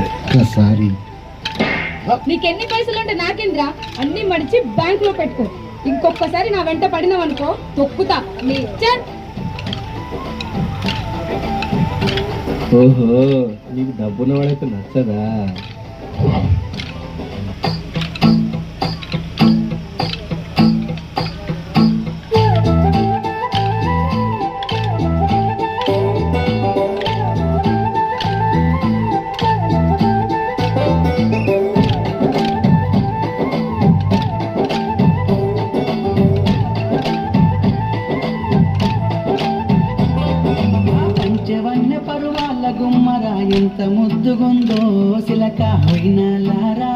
ఒక్కసారి నీకెన్ని పైసలు అంటే నాకేంద్రా, అన్ని మడిచి బ్యాంక్ లో పెట్టుకో. ఇంకొకసారి నా వెంట పడినావనుకో తొక్కుతా నీ ఓహో, నీకు డబ్బున్న వాడైతే నచ్చదా? పంచవన్న పరువాల గుమ్మరా ఎంత ముద్దుగుందో సిలక హోయిన లారా